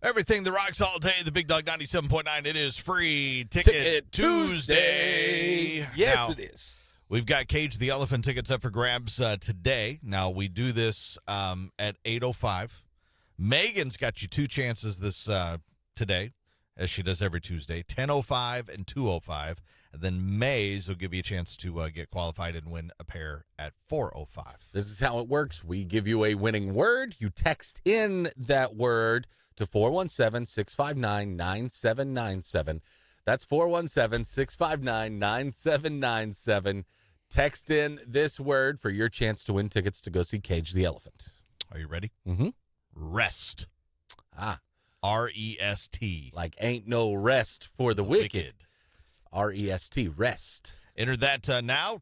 Everything that rocks all day, the Big Dog 97.9. It is free Ticket Tuesday. Yes, Now, it is. we've got Cage the Elephant tickets up for grabs today. Now, we do this at 8:05. Megan's got you two chances this today, as she does every Tuesday, 10:05 and 2:05. And then Mays will give you a chance to get qualified and win a pair at 4:05. This is how it works. We give you a winning word. You text in that word to 417-659-9797. That's 417-659-9797. Text in this word for your chance to win tickets to go see Cage the Elephant. Are you ready? Mm-hmm. Rest. R-E-S-T. Like ain't no rest for the wicked. R-E-S-T, rest. Enter that now.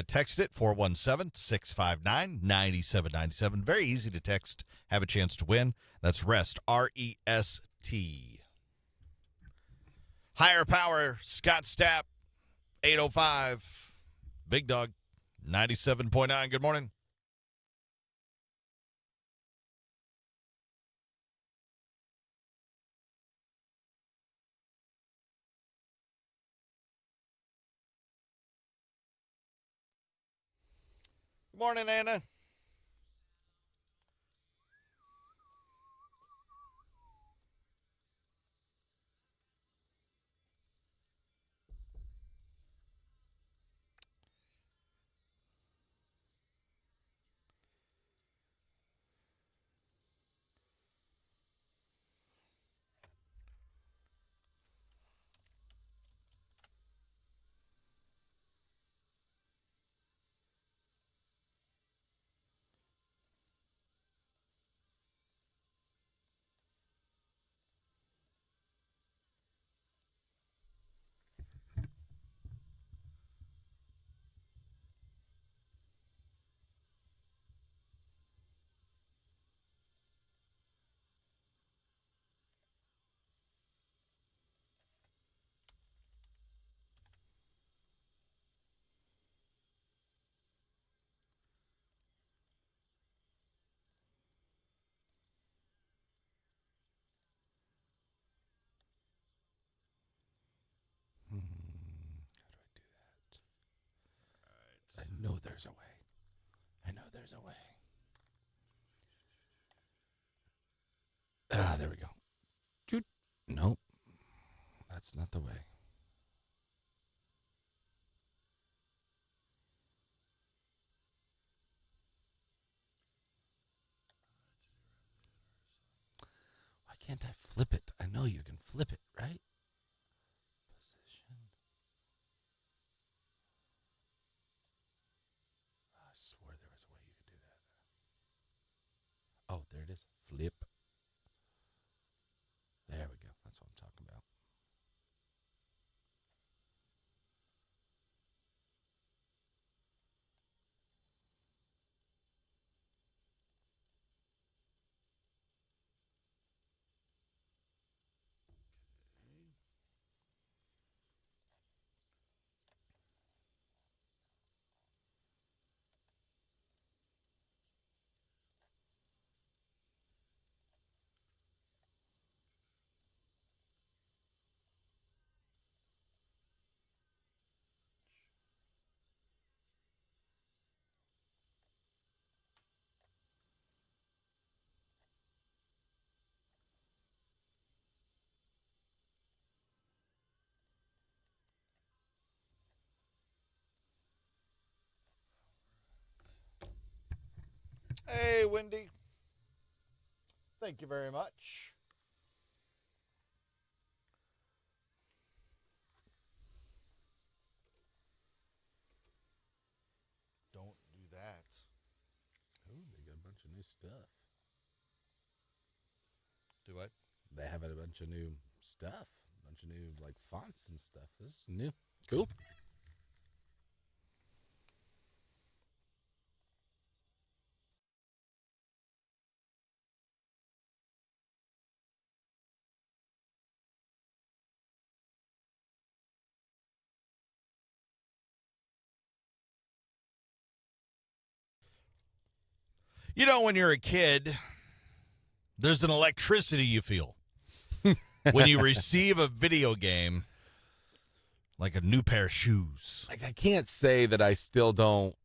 Text it, 417-659-9797. Very easy to text. Have a chance to win. That's REST, R-E-S-T. Higher Power, Scott Stapp, 8:05. Big Dog, 97.9. Good morning. Good morning, Anna. How do I do that? I know there's a way. There we go. Nope. That's not the way. Why can't I flip it? I know you can flip it, right? Position. I swore there was a way you could do that. Oh, there it is. Flip. There we go. That's what I'm talking about. Hey, Wendy. Thank you very much. Don't do that. Oh, they got a bunch of new stuff. Do what? They have a bunch of new stuff. A bunch of new, like, fonts and stuff. This is new. Cool. You know, when you're a kid, There's an electricity you feel when you receive a video game, like a new pair of shoes. Like, I can't say that I still don't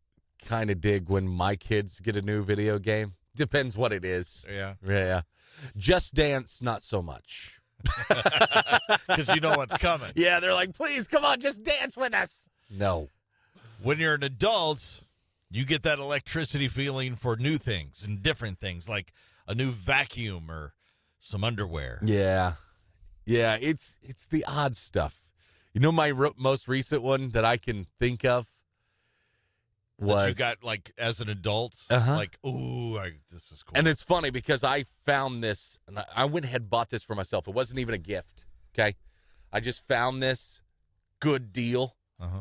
kind of dig when my kids get a new video game. Depends what it is. Yeah. Yeah. Just Dance, not so much. Because you know what's coming. Yeah, they're like, please, come on, just dance with us. No. When you're an adult, you get that electricity feeling for new things and different things, like a new vacuum or some underwear. Yeah. Yeah, it's the odd stuff. You know, my most recent one that I can think of was... That you got, like, as an adult, like, ooh, this is cool. And it's funny because I found this, and I went ahead and bought this for myself. It wasn't even a gift, okay? I just found this good deal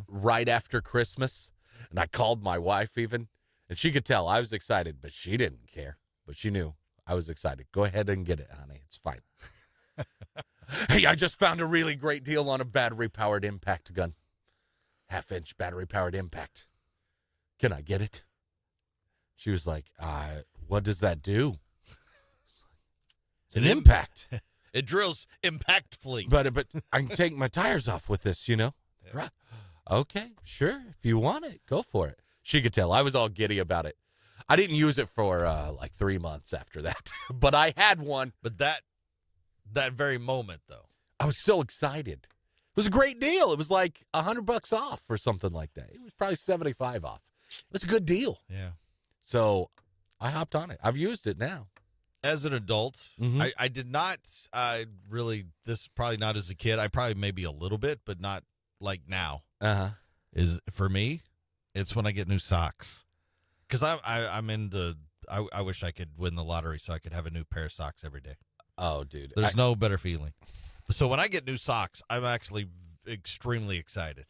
right after Christmas, and I called my wife even, and she could tell I was excited, but she didn't care. But she knew I was excited. Go ahead and get it, honey. It's fine. Hey, I just found a really great deal on a battery-powered impact gun. 1/2-inch battery-powered impact. Can I get it? She was like, what does that do? It's an impact. It drills impactfully. But I can take my tires off with this, you know? Yeah. Okay, sure. If you want it, go for it. She could tell. I was all giddy about it. I didn't use it for like 3 months after that. But I had one. But that very moment, though. I was so excited. It was a great deal. It was like $100 off or something like that. It was probably 75 off. It was a good deal. Yeah. So I hopped on it. I've used it now. As an adult, I did not really, this probably not as a kid. I probably maybe a little bit, but not like now. Is for me, it's when I get new socks. Because I'm into, I wish I could win the lottery so I could have a new pair of socks every day. Oh, dude. There's no better feeling. So when I get new socks, I'm actually extremely excited.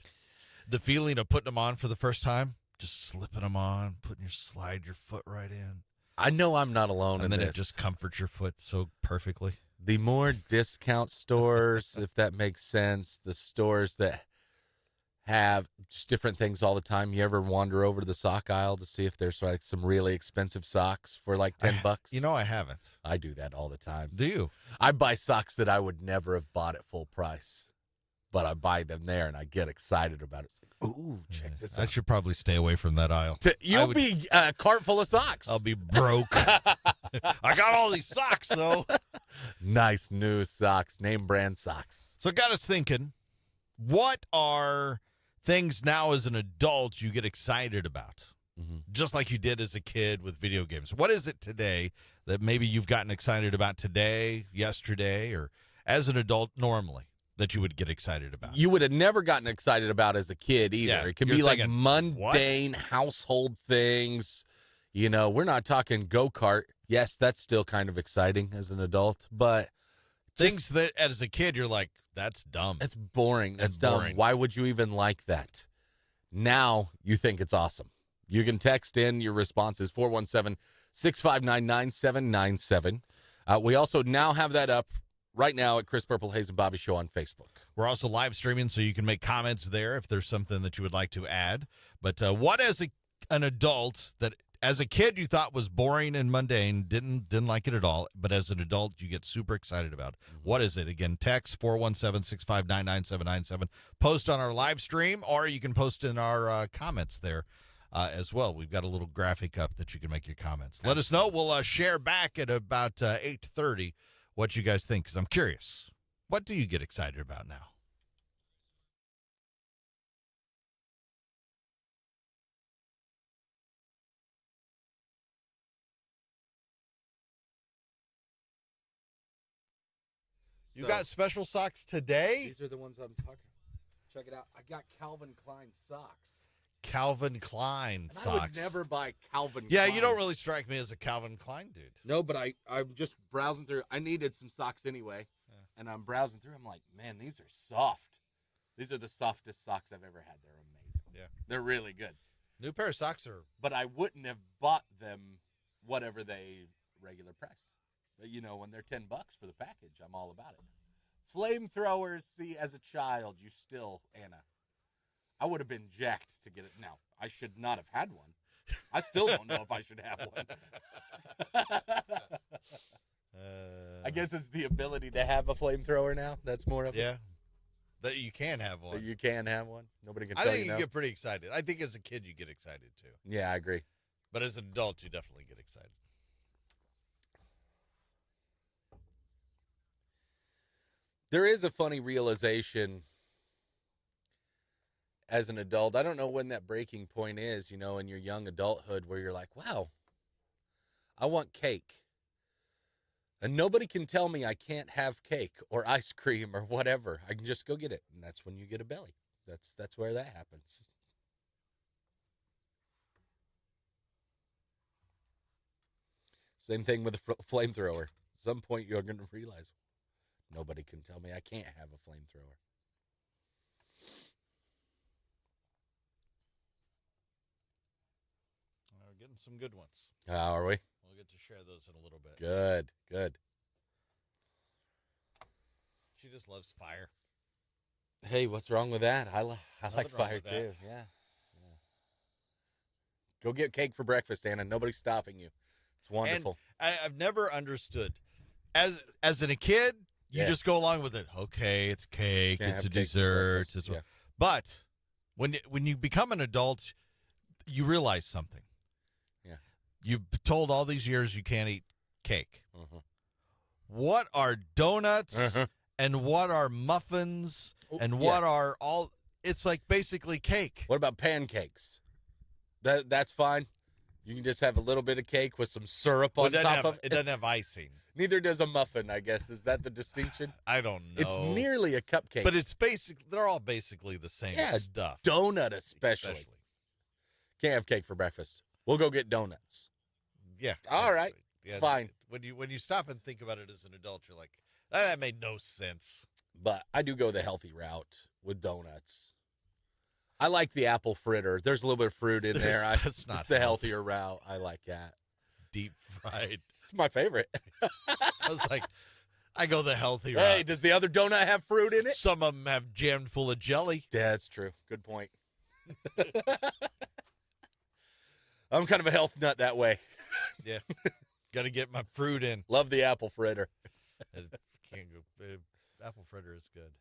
The feeling of putting them on for the first time, just slipping them on, slide your foot right in. I know I'm not alone in this. And then this. it just comforts your foot so perfectly. The more discount stores, if that makes sense, the stores that have just different things all the time. You ever wander over to the sock aisle to see if there's like some really expensive socks for like $10? You know, I haven't. I do that all the time. Do you? I buy socks that I would never have bought at full price, but I buy them there and I get excited about it. It's like, ooh, check this out. I should probably stay away from that aisle. You'll be a cart full of socks. I'll be broke. I got all these socks, though. Nice new socks, name brand socks. So it got us thinking, what are things now as an adult you get excited about? Just like you did as a kid with video games. What is it today that maybe you've gotten excited about today, yesterday, or as an adult normally that you would get excited about? You would have never gotten excited about as a kid either. Yeah, it can you're be like thinking, mundane household things. You know, we're not talking go-kart. Yes, that's still kind of exciting as an adult, but things that as a kid you're like, that's dumb. It's boring. That's dumb. boring. Why would you even like that? Now you think it's awesome. You can text in your responses, 417-659-9797. We also now have that up right now at Chris Purple, Hayes, and Bobby Show on Facebook. We're also live streaming, so you can make comments there if there's something that you would like to add. But what as an adult that as a kid you thought was boring and mundane, didn't like it at all, but as an adult you get super excited about? What is it? Again, text 417-659-9797. Post on our live stream, or you can post in our comments there as well. We've got a little graphic up that you can make your comments. Let us know. We'll share back at about 8:30 what you guys think, because I'm curious. What do you get excited about now? You got special socks today? These are the ones I'm talking about. Check it out. I got Calvin Klein socks. Calvin Klein socks. I would never buy Calvin Klein. Yeah, you don't really strike me as a Calvin Klein dude. No, but I'm just browsing through. I needed some socks anyway, and I'm browsing through. I'm like, man, these are soft. These are the softest socks I've ever had. They're amazing. Yeah. They're really good. New pair of socks are... But I wouldn't have bought them whatever they regular price. But, you know, when they're $10 for the package, I'm all about it. Flamethrowers, see, as a child, you still, Anna, I would have been jacked to get it. Now, I should not have had one. I still don't know if I should have one. I guess it's the ability to have a flamethrower now. That's more of it. Yeah. That you can have one. That you can have one. Nobody can I tell think you you no. get pretty excited. I think as a kid you get excited too. Yeah, I agree. But as an adult you definitely get excited. There is a funny realization as an adult. I don't know when that breaking point is, in your young adulthood where you're like, wow, I want cake. And nobody can tell me I can't have cake or ice cream or whatever. I can just go get it. And that's when you get a belly. That's where that happens. Same thing with a flamethrower. At some point you're going to realize nobody can tell me I can't have a flamethrower. We're getting some good ones. Are we? We'll get to share those in a little bit. Good. She just loves fire. Hey, what's wrong with that? I like fire too. That. Yeah. Go get cake for breakfast, Anna. Nobody's stopping you. It's wonderful. And I've never understood. As a kid, you just go along with it. Okay, it's cake. It's a dessert. But when you become an adult, you realize something. Yeah. You've told all these years you can't eat cake. Uh-huh. What are donuts Uh-huh. and what are muffins and what are all? It's like basically cake. What about pancakes? That's fine. You can just have a little bit of cake with some syrup on top of it. It doesn't have icing. Neither does a muffin, I guess. Is that the distinction? I don't know. It's nearly a cupcake. But it's they're all basically the same stuff. Donut especially. Can't have cake for breakfast. We'll go get donuts. Yeah. All right. Yeah, fine. When you stop and think about it as an adult, you're like, that made no sense. But I do go the healthy route with donuts. I like the apple fritter. There's a little bit of fruit in there. That's not it's the healthier route. I like that. Deep fried. It's my favorite. I was like, I go the healthy route. Hey, does the other donut have fruit in it? Some of them have jammed full of jelly. Yeah, that's true. Good point. I'm kind of a health nut that way. Yeah. Got to get my fruit in. Love the apple fritter. Can't go. Apple fritter is good.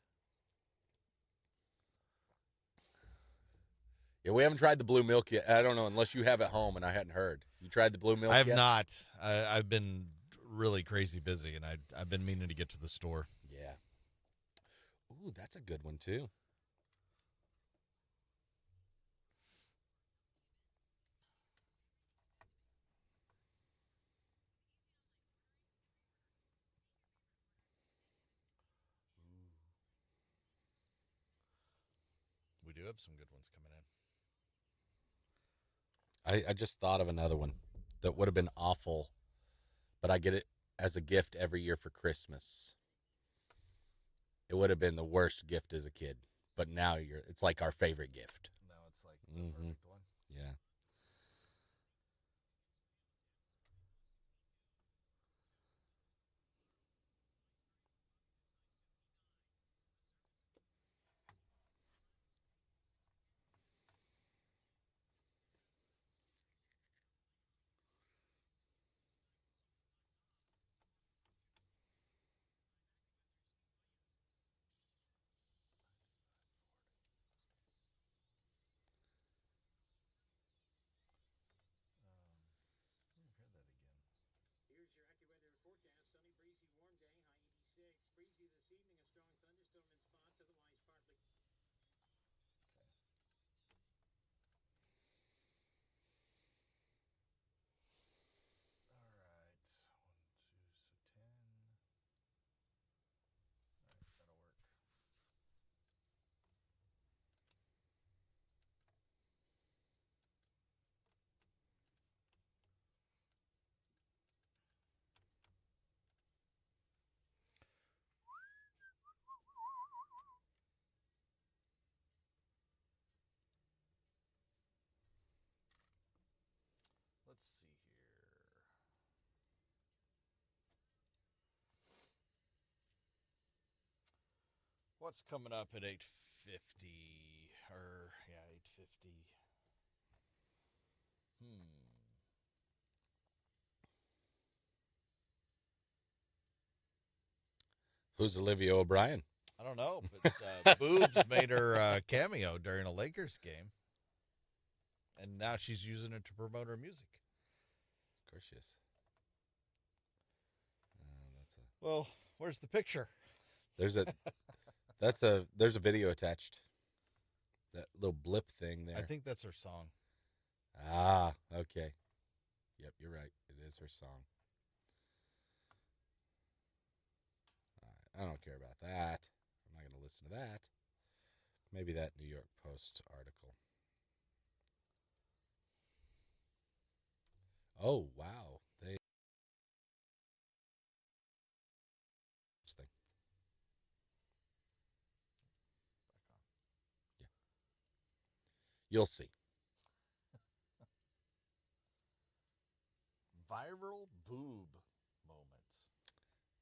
Yeah, we haven't tried the blue milk yet. I don't know, unless you have at home and I hadn't heard. You tried the blue milk I have yet? not. I've been really crazy busy, and I've been meaning to get to the store. Yeah. Ooh, that's a good one, too. We do have some good ones coming in. I just thought of another one that would have been awful, but I get it as a gift every year for Christmas. It would have been the worst gift as a kid, but now it's like our favorite gift. Now it's like the perfect one. Yeah. Here's your AccuWeather forecast. Sunny, breezy, warm day, high 86. Breezy this evening, a strong thunderstorm in spots, otherwise partly. All right. 1, 2, so 10. All right, that'll work. Let's see here. What's coming up at 8:50? Or yeah, 8:50. Who's Olivia O'Brien? I don't know, but Boobs made her cameo during a Lakers game, and now she's using it to promote her music. Of course she is. Well, where's the picture? There's a video attached. That little blip thing there. I think that's her song. Ah, okay. Yep, you're right. It is her song. I don't care about that. I'm not going to listen to that. Maybe that New York Post article. Oh, wow. They. Thing. Yeah. You'll see. Viral boob moment.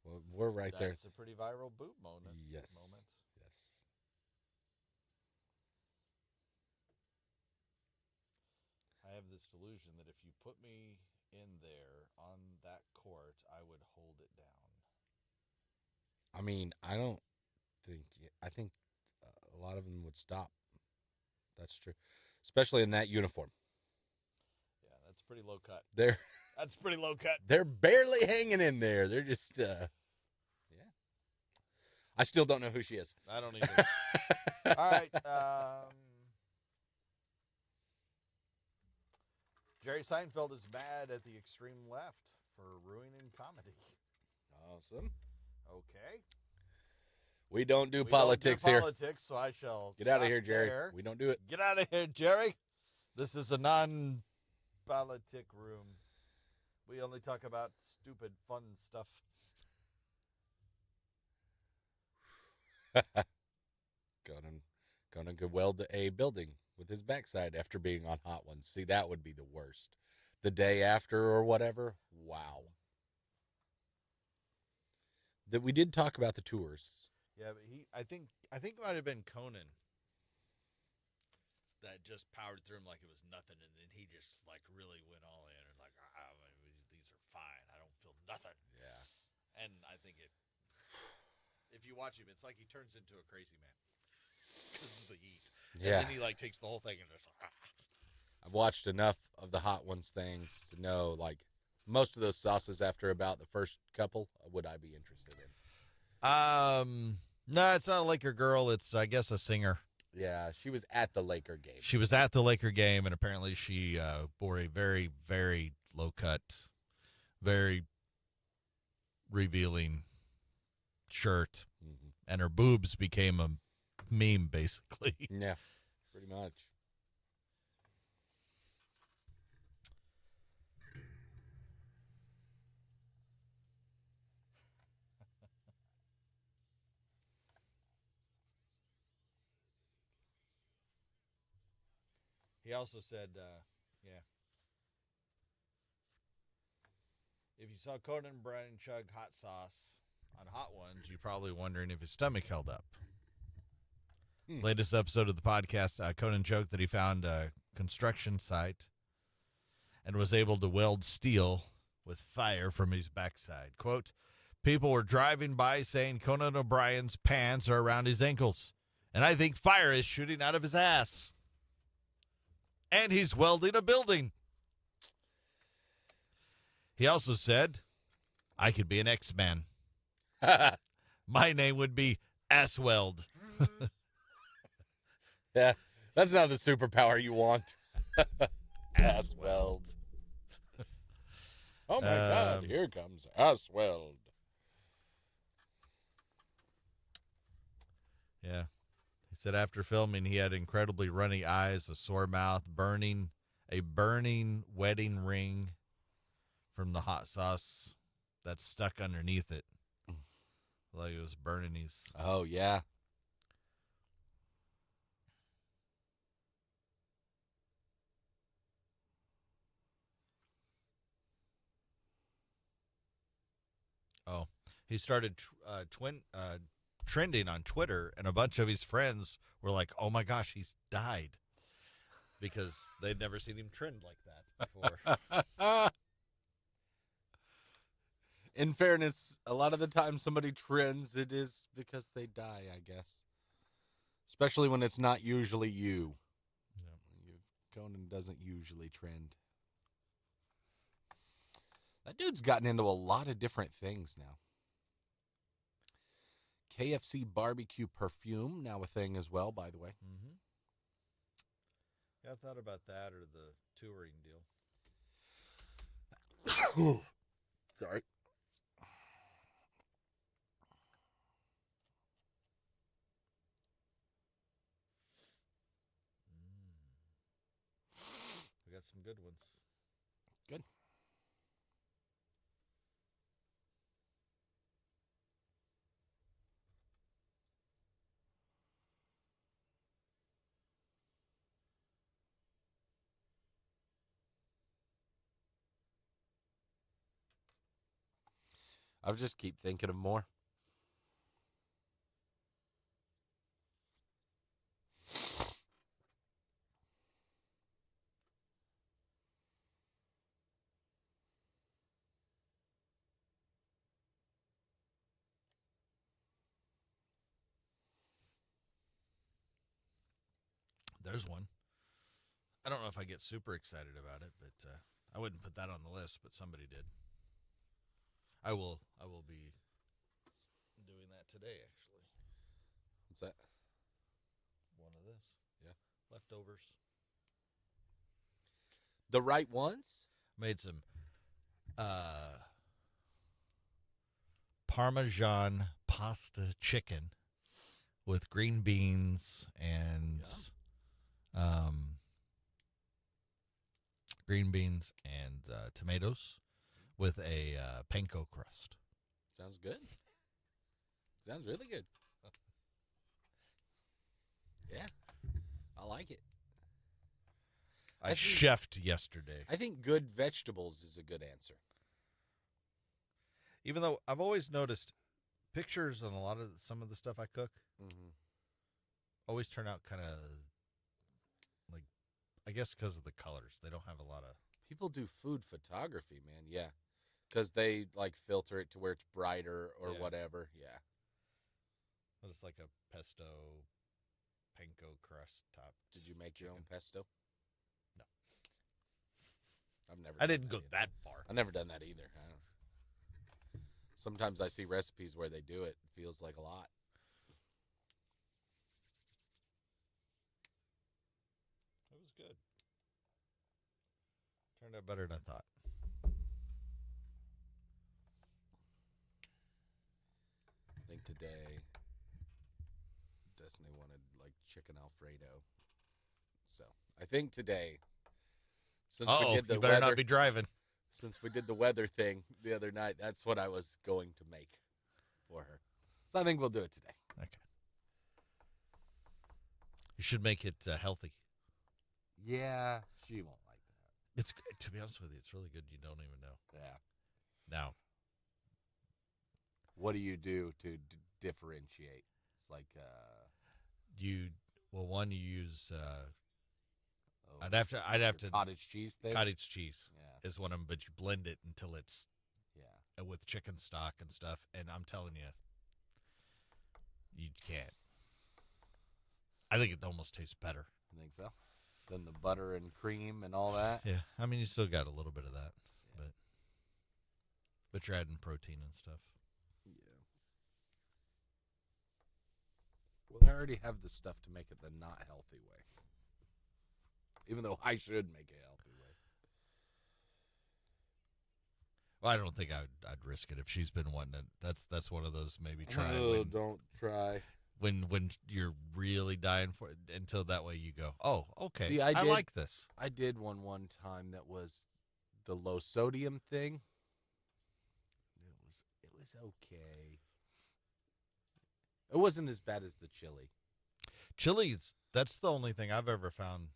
Well, we're right there. That's a pretty viral boob moment. Yes. Moment. Yes. I have this delusion that if you put me in there on that court, I would hold it down. I mean, I don't think. I think a lot of them would stop. That's true, especially in that uniform. Yeah, that's pretty low cut. That's pretty low cut. They're barely hanging in there. They're just, yeah. I still don't know who she is. I don't either. All right. Jerry Seinfeld is mad at the extreme left for ruining comedy. Awesome. Okay. We don't do We politics don't do here. politics, so I shall Get out of stop here, Jerry. there. We don't do it. Get out of here, Jerry. This is a non-politic room. We only talk about stupid, fun stuff. Conan could weld a building with his backside after being on Hot Ones. See, that would be the worst. The day after or whatever. Wow. That we did talk about the tours. Yeah, but I think it might have been Conan that just powered through him like it was nothing, and then he just like really went all in and like, these are fine. I don't feel nothing. Yeah. And I think if you watch him, it's like he turns into a crazy man because of the heat. Yeah. And then he like takes the whole thing and just. I've watched enough of the Hot Ones things to know, like, most of those sauces after about the first couple, would I be interested in? No, it's not a Laker girl. It's, I guess, a singer. Yeah, she was at the Laker game. She was at the Laker game, and apparently she wore a very, very low-cut, very revealing shirt, and her boobs became a meme, basically. Yeah, pretty much. He also said, if you saw Conan Bryan chug hot sauce on Hot Ones, you're probably wondering if his stomach held up. Latest episode of the podcast, Conan joked that he found a construction site and was able to weld steel with fire from his backside. Quote, people were driving by saying Conan O'Brien's pants are around his ankles, and I think fire is shooting out of his ass. And he's welding a building. He also said, I could be an X-Man. My name would be Assweld. Yeah, that's not the superpower you want. Assweld. Oh, my God, here comes Assweld. Yeah. He said after filming, he had incredibly runny eyes, a sore mouth, a burning wedding ring from the hot sauce that's stuck underneath it. Like it was burning his. Oh, yeah. Oh, he started trending on Twitter, and a bunch of his friends were like, oh my gosh, he's died. Because they'd never seen him trend like that before. In fairness, a lot of the time somebody trends, it is because they die, I guess. Especially when it's not usually you. Conan doesn't usually trend. That dude's gotten into a lot of different things now. KFC barbecue perfume, now a thing as well, by the way. Mm-hmm. Yeah, I thought about that or the touring deal. Sorry. We got some good ones. Good. I'll just keep thinking of more. There's one. I don't know if I get super excited about it, but I wouldn't put that on the list, but somebody did. I will be doing that today, actually. What's that? One of this. Yeah. Leftovers. The right ones? Made some Parmesan pasta chicken with green beans and tomatoes with a panko crust. Sounds good. Sounds really good. Yeah. I like it. I chefed yesterday. I think good vegetables is a good answer. Even though I've always noticed pictures on some of the stuff I cook always turn out kind of like, I guess because of the colors. They don't have a lot of... People do food photography, man. Yeah. Because they like filter it to where it's brighter or whatever. Yeah. But it's like a pesto panko crust top. Did you make your chicken. own pesto? No. I didn't go that far. I've never done that either. Sometimes I see recipes where they do it. It feels like a lot. It was good. Turned out better than I thought. I think today Destiny wanted like chicken Alfredo. So I think today, since we did the you better weather, not be driving. Since we did the weather thing the other night, that's what I was going to make for her. So I think we'll do it today. Okay. You should make it healthy. Yeah, she won't like that. It's, to be honest with you, it's really good. You don't even know. Yeah. Now, what do you do to differentiate? It's like you use. I'd have to cottage cheese thing. Cottage cheese Yeah. is one of them, but you blend it until it's yeah with chicken stock and stuff. And I'm telling you, you can't. I think it almost tastes better. You think so? Than the butter and cream and all that. Yeah, I mean you still got a little bit of that, but you're adding protein and stuff. Yeah. Well, I already have the stuff to make it the not healthy way. Even though I should make it a healthy way. Well, I don't think I'd risk it if she's been wanting it. That's one of those maybe try. Don't try. When you're really dying for it, until that way you go, oh, okay, See, I did- like this. I did one time that was the low sodium thing. It was okay. It wasn't as bad as the chili. Chili's, that's the only thing I've ever found,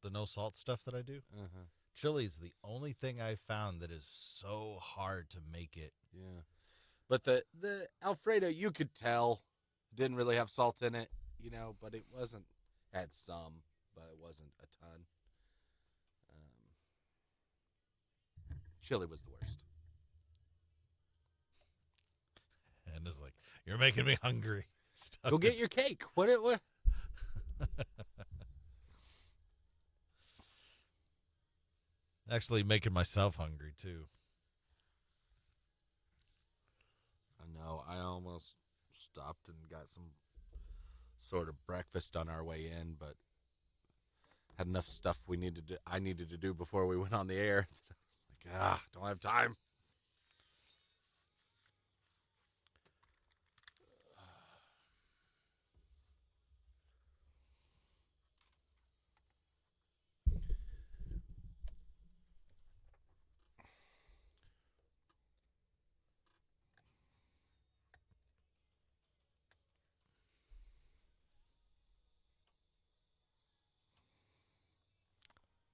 the no salt stuff that I do. Uh-huh. Chili's the only thing I've found that is so hard to make it. Yeah. But the Alfredo, you could tell, didn't really have salt in it, but it wasn't, had some, but it wasn't a ton. Chili was the worst. And it's like, you're making me hungry. Stop Go get it. your cake. What? Actually making myself hungry, too. I know. I almost stopped and got some sort of breakfast on our way in, but had enough stuff I needed to do before we went on the air. Like, don't have time.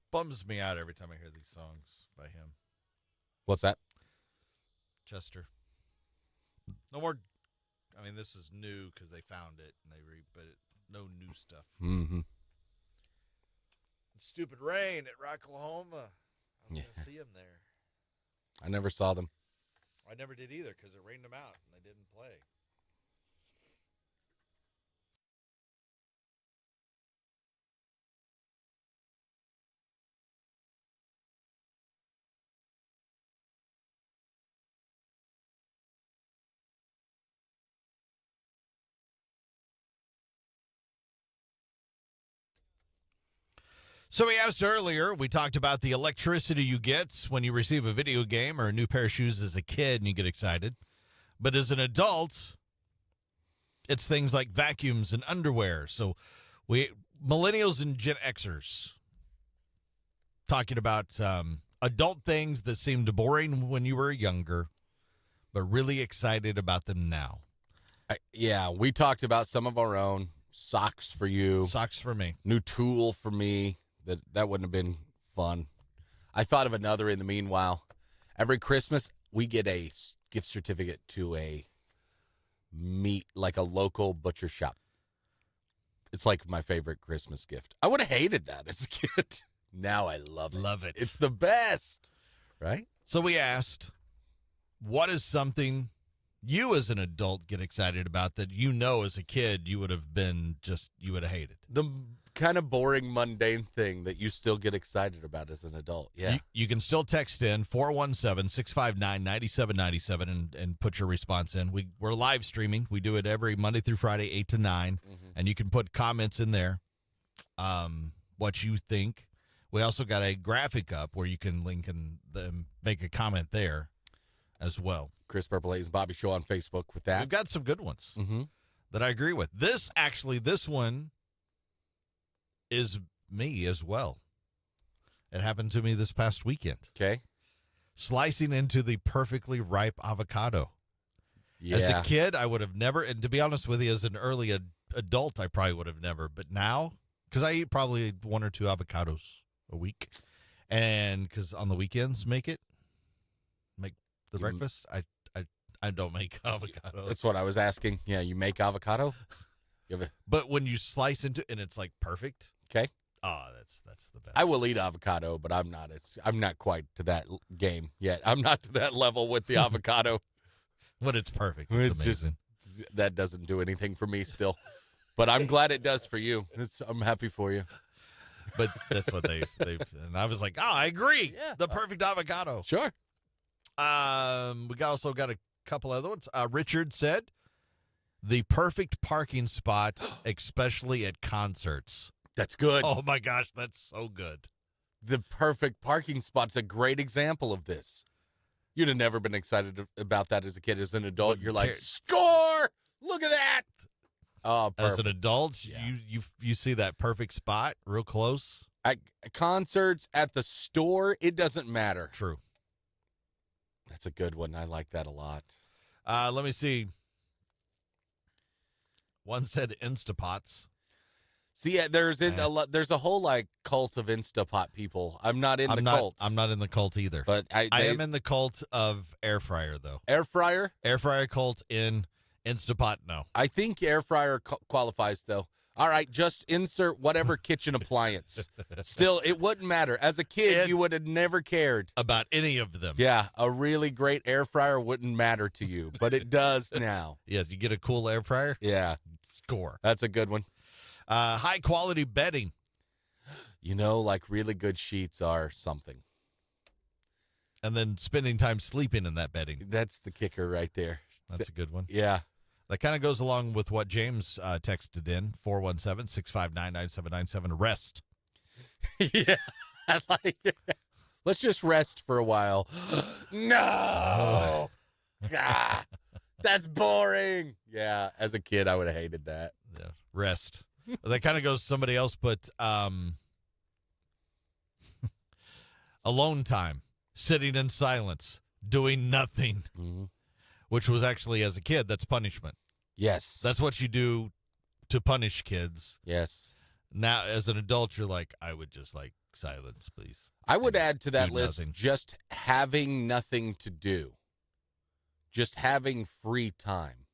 Bums me out every time I hear these songs by him. What's that? Chester. No more. I mean, this is new because they found it and but no new stuff. Mm-hmm. Stupid rain at Rocklahoma. I was gonna see him there. I never saw them. I never did either because it rained them out and they didn't play. So we asked earlier, we talked about the electricity you get when you receive a video game or a new pair of shoes as a kid and you get excited. But as an adult, it's things like vacuums and underwear. So millennials and Gen Xers, talking about adult things that seemed boring when you were younger, but really excited about them now. We talked about some of our own. Socks for you. Socks for me. New tool for me. That wouldn't have been fun. I thought of another in the meanwhile. Every Christmas, we get a gift certificate to a meat, like a local butcher shop. It's like my favorite Christmas gift. I would have hated that as a kid. Now I love it. Love it. It's the best, right? So we asked, what is something you as an adult get excited about that you know as a kid you would have hated? The kind of boring, mundane thing that you still get excited about as an adult. Yeah. You can still text in 417-659-9797 and put your response in. We're live streaming. We do it every Monday through Friday, 8 to 9, and you can put comments in there, what you think. We also got a graphic up where you can link and make a comment there as well. Chris Purple Haze and Bobby Show on Facebook with that. We've got some good ones Mm-hmm. that I agree with. This one is me as well. It happened to me this past weekend. Okay. Slicing into the perfectly ripe avocado. Yeah. As a kid, I would have never, and to be honest with you, as an early adult, I probably would have never. But now, because I eat probably 1 or 2 avocados a week, and because on the weekends make the breakfast, I don't make avocados. That's what I was asking. Yeah, you make avocado? But when you slice into and it's like perfect. Okay. Oh, that's the best. I will eat avocado, but I'm not quite to that game yet. I'm not to that level with the avocado. When it's perfect. It's amazing. That doesn't do anything for me still. But I'm glad it does for you. I'm happy for you. But that's what they've and I was like, I agree. Yeah. The perfect avocado. Sure. We also got a couple other ones. Richard said the perfect parking spot, especially at concerts. That's good. Oh my gosh, that's so good. The perfect parking spot's a great example of this. You'd have never been excited about that as a kid. As an adult, you're like, score! Look at that! Oh, perfect. As an adult, Yeah. you see that perfect spot real close. At concerts, at the store, it doesn't matter. True. That's a good one. I like that a lot. Let me see. One said Instapots. See, there's a whole like cult of Instapot people. I'm not in the cult. I'm not in the cult either. But I am in the cult of air fryer though. air fryer. Air fryer cult in Instapot. No. I think air fryer qualifies though. All right, just insert whatever kitchen appliance. Still, it wouldn't matter. As a kid, And- you would have never cared. About any of them. Yeah, a really great air fryer wouldn't matter to you, but it does now. Yeah, you get a cool air fryer, Yeah, score. that's a good one. High quality bedding. You know, like really good sheets are something. And then spending time sleeping in that bedding. That's the kicker right there. That's a good one. Yeah. That kind of goes along with what James texted in, 417-659-9797. Rest. Yeah, I like it. Let's just rest for a while. No, ah, that's boring. Yeah, as a kid, I would have hated that. Yeah, rest. That kind of goes somebody else, but alone time, sitting in silence, doing nothing, Mm-hmm. which was actually, as a kid, that's punishment. Yes, That's what you do to punish kids. yes. Now, as an adult, you're like, I would just like silence, please. I would add to that Do list nothing. just having nothing to do, just having free time,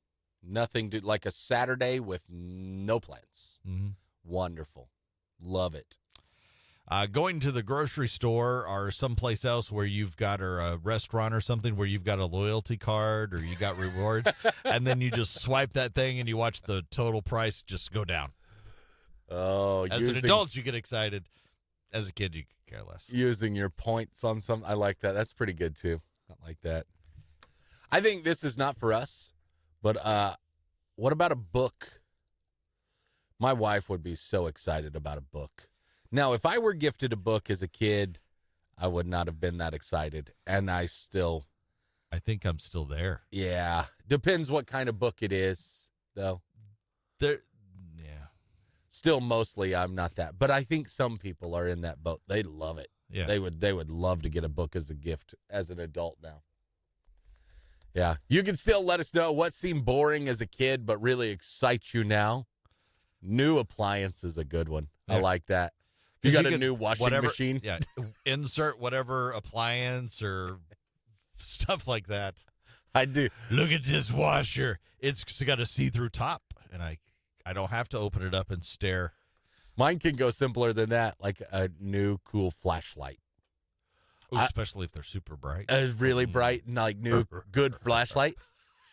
nothing to like a Saturday with no plans. Mm-hmm. Wonderful, love it. Going to the grocery store or someplace else where you've got or a restaurant or something where you've got a loyalty card or you got rewards, and then you just swipe that thing and you watch the total price just go down. Oh, As an adult, you get excited. As a kid, you could care less. using your points on some. I like that. That's pretty good too. I like that. I think this is not for us, but what about a book? My wife would be so excited about a book. Now, if I were gifted a book as a kid, I would not have been that excited, and I still, I think I'm still there. yeah, depends what kind of book it is, though. There, yeah, Still, mostly I'm not that, but I think some people are in that boat. They love it. yeah. They would love to get a book as a gift as an adult now. Yeah. You can still let us know what seemed boring as a kid but really excites you now. New appliance is a good one. I Yeah. like that. You 'Cause got a can- new washing whatever- machine? Yeah, insert whatever appliance or stuff like that. I do. Look at this washer. It's got a see-through top, and I don't have to open it up and stare. Mine can go simpler than that, like a new cool flashlight. Ooh, I- especially if they're super bright. A really bright and like new good flashlight.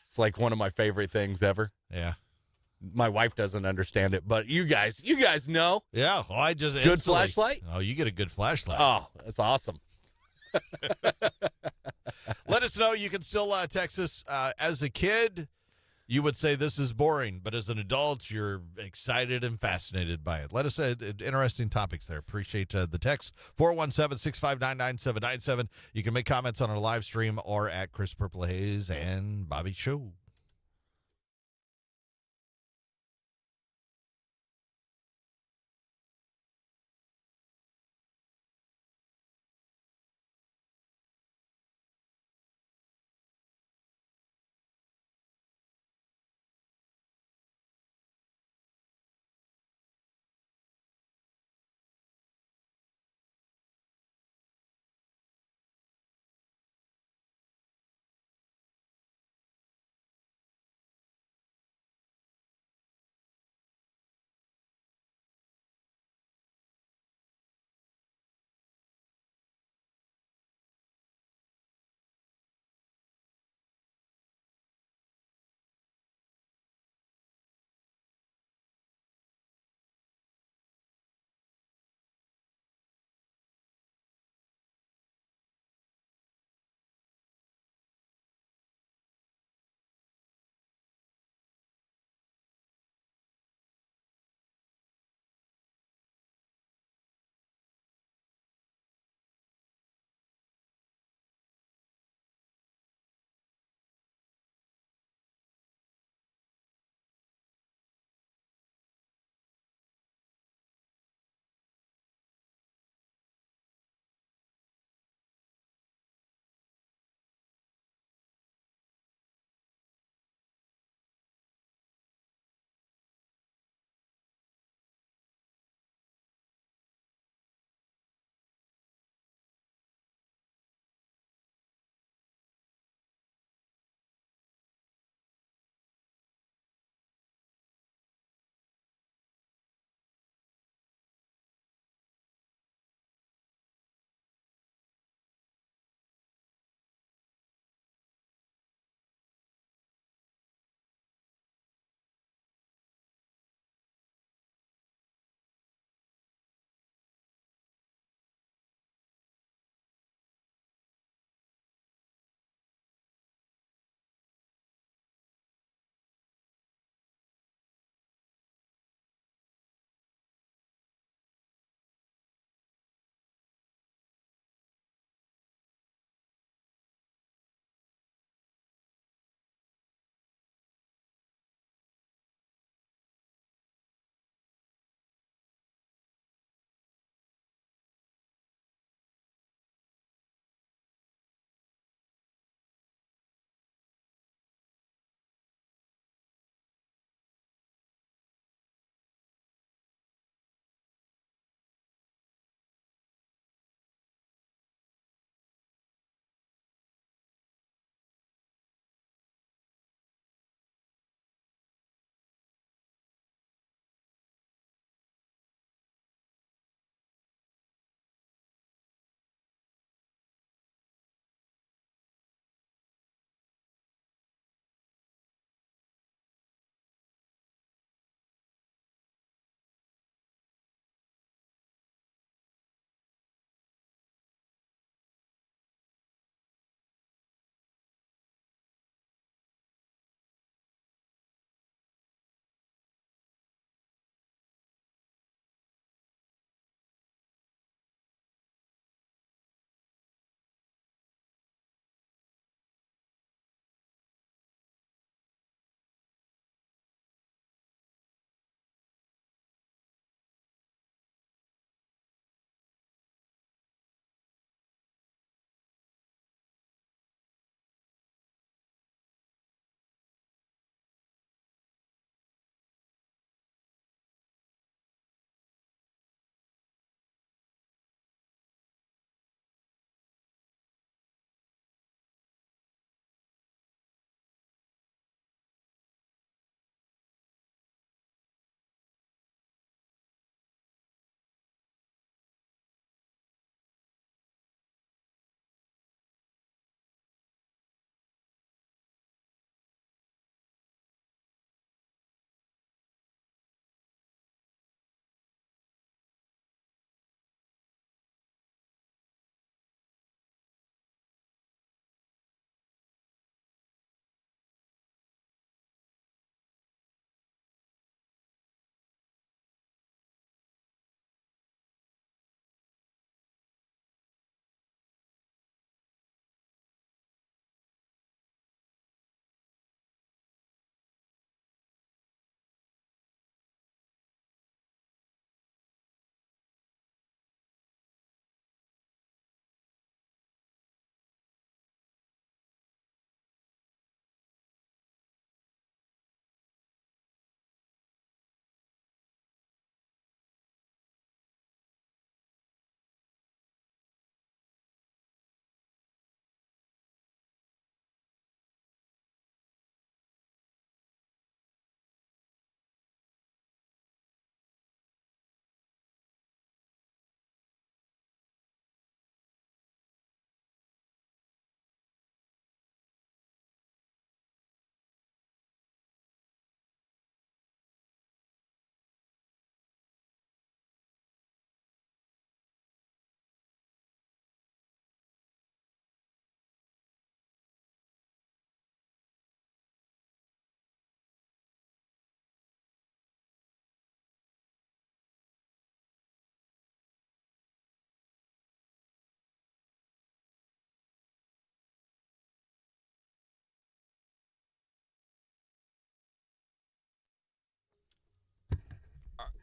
It's like one of my favorite things ever. Yeah. My wife doesn't understand it, but you guys know. Yeah. Well, I just Good instantly- flashlight? Oh, you get a good flashlight. Oh, that's awesome. Let us know. You can still text us. As a kid, you would say this is boring, but as an adult, you're excited and fascinated by it. Let us interesting topics there. Appreciate the text. 417-659-9797. You can make comments on our live stream or at Chris Purple Hayes and Bobby Show.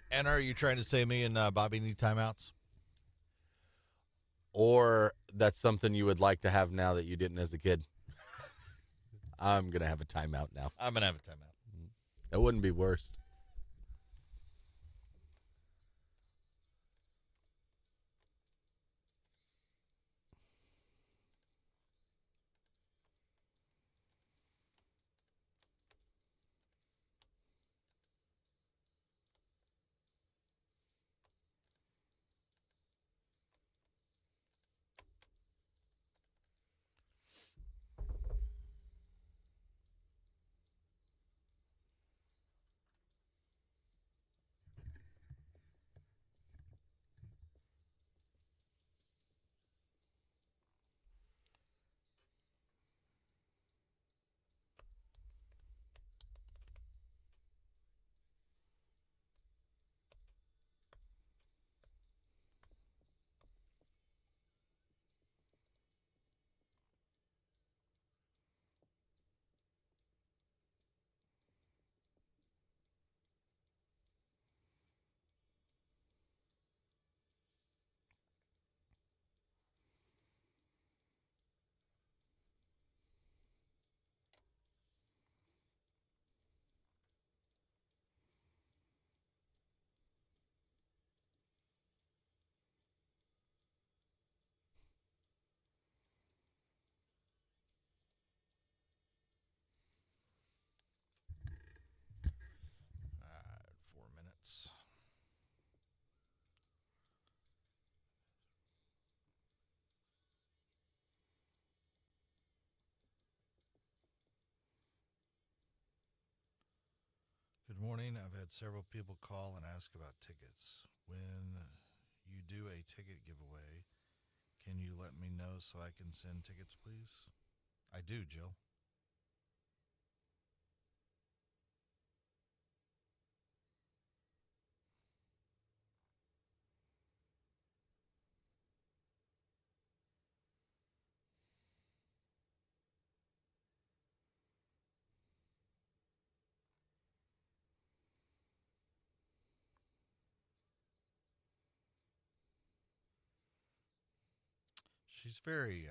And are you trying to say me and Bobby need timeouts? Or that's something you would like to have now that you didn't as a kid? I'm going to have a timeout now. I'm going to have a timeout. That wouldn't be worst. All right, 4 minutes. Good morning. I've had several people call and ask about tickets. When you do a ticket giveaway, can you let me know so I can send tickets, please? I do, Jill. She's very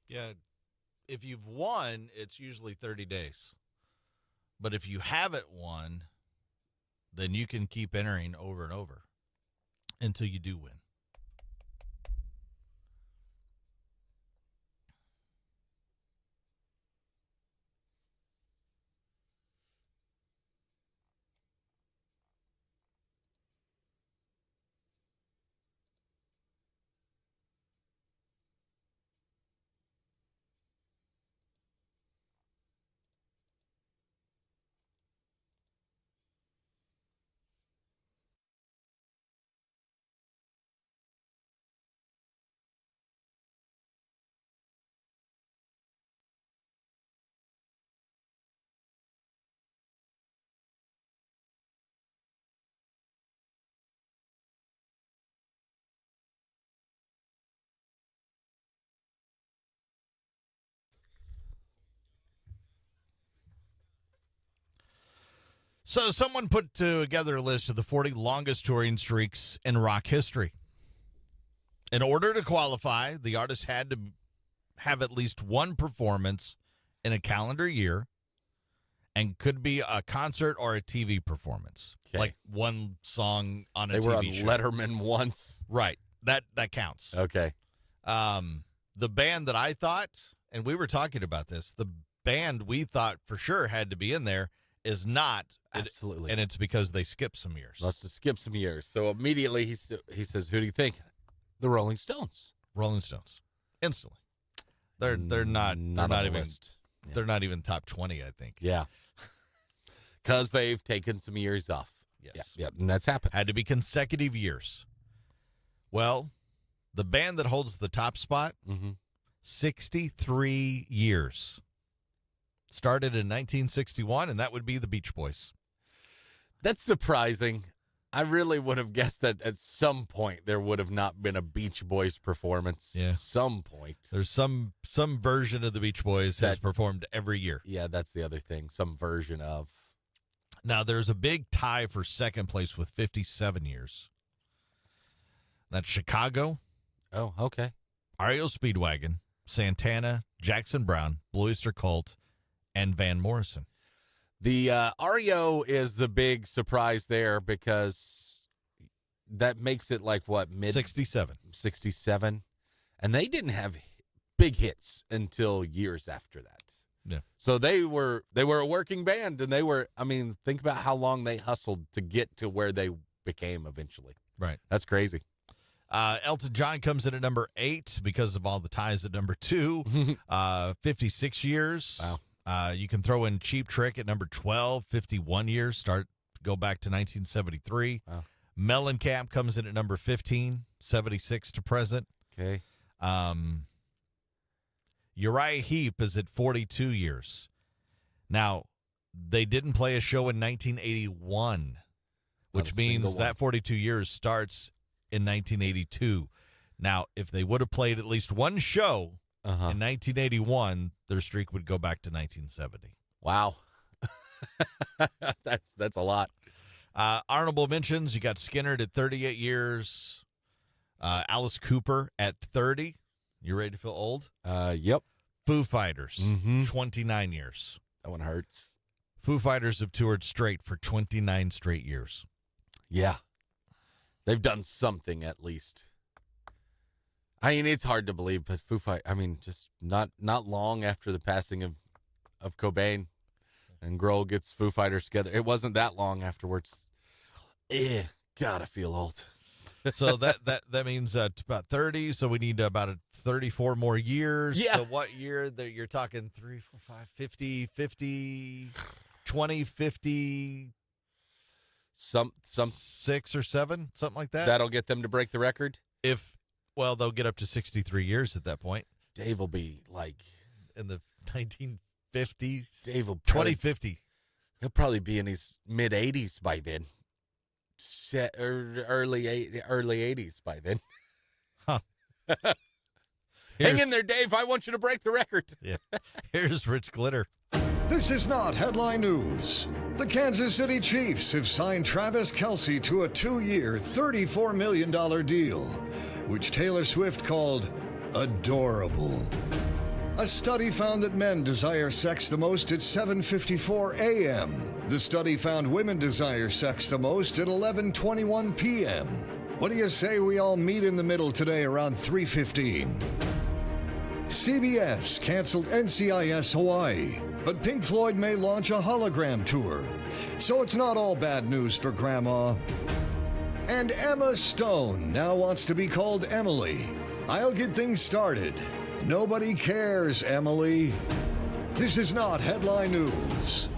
Yeah. If you've won, it's usually 30 days. But if you haven't won, then you can keep entering over and over until you do win. So someone put together a list of the 40 longest touring streaks in rock history. In order to qualify, the artist had to have at least one performance in a calendar year and could be a concert or a TV performance. Okay. Like one song on a They TV were on show. Letterman once. Right. That counts. Okay. The band that I thought, and we were talking about this, the band we thought for sure had to be in there is not. Absolutely. And it's because they skipped some years. Must have skipped some years. So immediately he says, "Who do you think?" The Rolling Stones. Rolling Stones. Instantly. They're not on even the list. Yeah. they're not even top 20, I think. Yeah. Because they've taken some years off. Yes. Yeah, and that's happened. Had to be consecutive years. Well, the band that holds the top spot, 63 years. Started in 1961, and that would be the Beach Boys. That's surprising. I really would have guessed that at some point there would have not been a Beach Boys performance. Yeah. Some point. There's some version of the Beach Boys has performed every year. Yeah, that's the other thing. Some version of. Now, there's a big tie for second place with 57 years. That's Chicago, Oh, okay. REO Speedwagon, Santana, Jackson Brown, Blue Oyster Cult, and Van Morrison. The REO is the big surprise there because that makes it like what, mid 67. 67, and they didn't have big hits until years after that. Yeah. So they were a working band, and think about how long they hustled to get to where they became eventually. Right. That's crazy. Elton John comes in at number 8 because of all the ties at number 2. 56 years. Wow. You can throw in Cheap Trick at number 12, 51 years. Go back to 1973. Wow. Mellencamp comes in at number 15, 76 to present. Okay. Uriah Heep is at 42 years. Now, they didn't play a show in 1981, which means that 42 years starts in 1982. Now, if they would have played at least one show in 1981, their streak would go back to 1970. Wow. That's a lot. Honorable mentions, you got Skinner at 38 years. Alice Cooper at 30. You ready to feel old? Yep. Foo Fighters, 29 years. That one hurts. Foo Fighters have toured straight for 29 straight years. Yeah. They've done something at least. I mean, it's hard to believe, but Foo Fighters, just not long after the passing of Cobain and Grohl gets Foo Fighters together. It wasn't that long afterwards. God, I feel old. So that means about 30. So we need about 34 more years. Yeah. So what year? You're talking 3, 4, 5, 50, 20, 50. Some 6 or 7, something like that. That'll get them to break the record. They'll get up to 63 years at that point. Dave will be like In the 1950s. Dave will 2050. He'll probably be in his mid 80s by then. Early 80s by then. Huh. Hang in there, Dave. I want you to break the record. Yeah. Here's Rich Glitter. This is not headline news. The Kansas City Chiefs have signed Travis Kelce to a 2-year, $34 million deal, which Taylor Swift called adorable. A study found that men desire sex the most at 7:54 a.m. The study found women desire sex the most at 11:21 p.m. What do you say we all meet in the middle today around 3:15? CBS canceled NCIS Hawaii, but Pink Floyd may launch a hologram tour. So it's not all bad news for Grandma. And Emma Stone now wants to be called Emily. I'll get things started. Nobody cares, Emily. This is not headline news.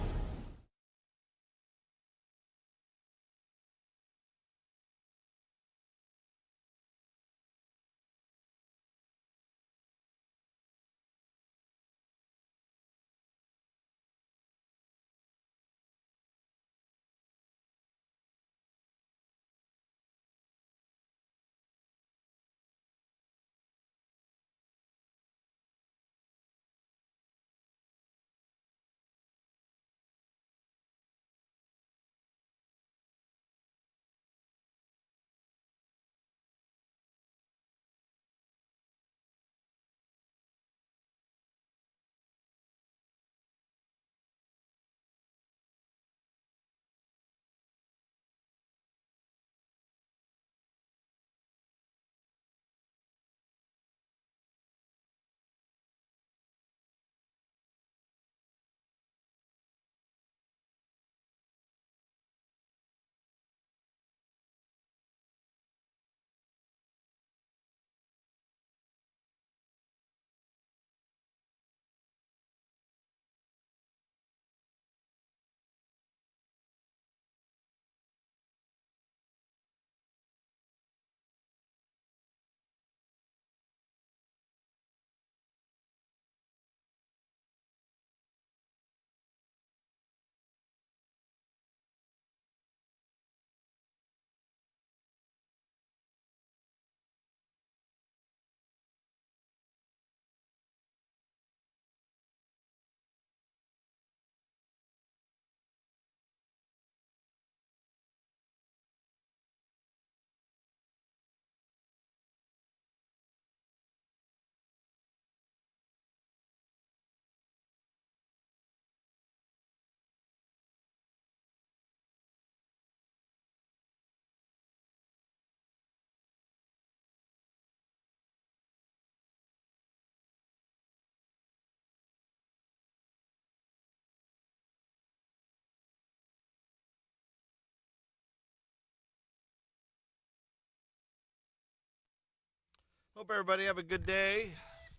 Hope everybody have a good day.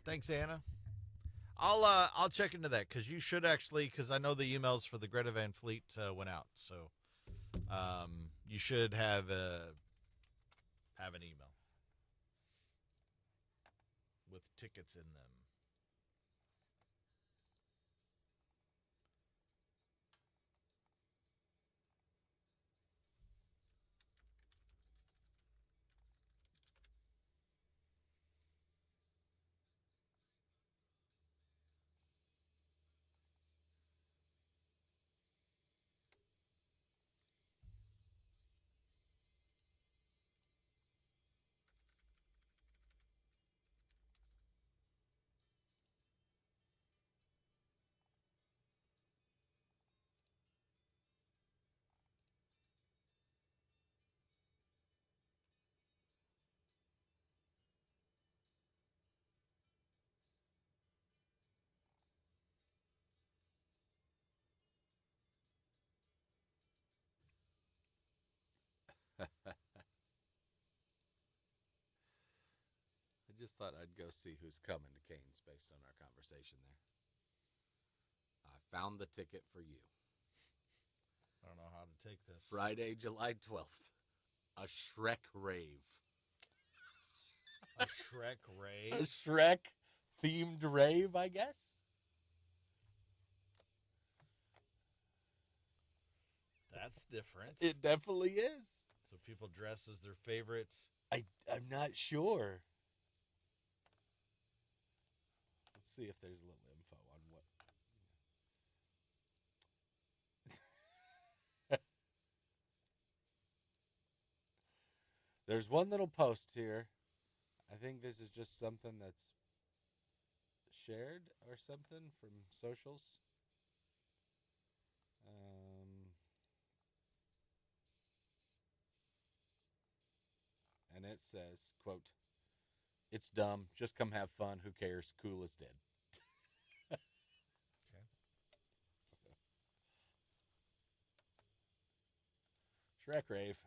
Thanks, Anna. I'll check into that because you should actually, because I know the emails for the Greta Van Fleet went out, so you should have an email with tickets in them. I just thought I'd go see who's coming to Canes based on our conversation there. I found the ticket for you. I don't know how to take this. Friday, July 12th. A Shrek rave. A Shrek rave? A Shrek-themed rave, I guess? That's different. It definitely is. So people dress as their favorite. I'm not sure. Let's see if there's a little info on what. There's one little post here. I think this is just something that's shared or something from socials. And it says, quote, "It's dumb. Just come have fun. Who cares? Cool is dead." Okay. Shrek rave.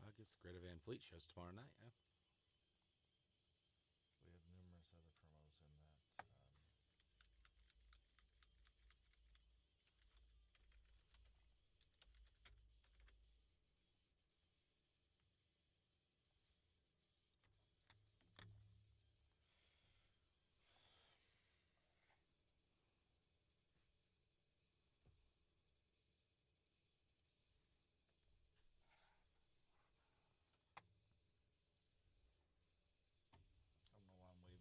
I guess the Greta Van Fleet show's tomorrow night. Huh?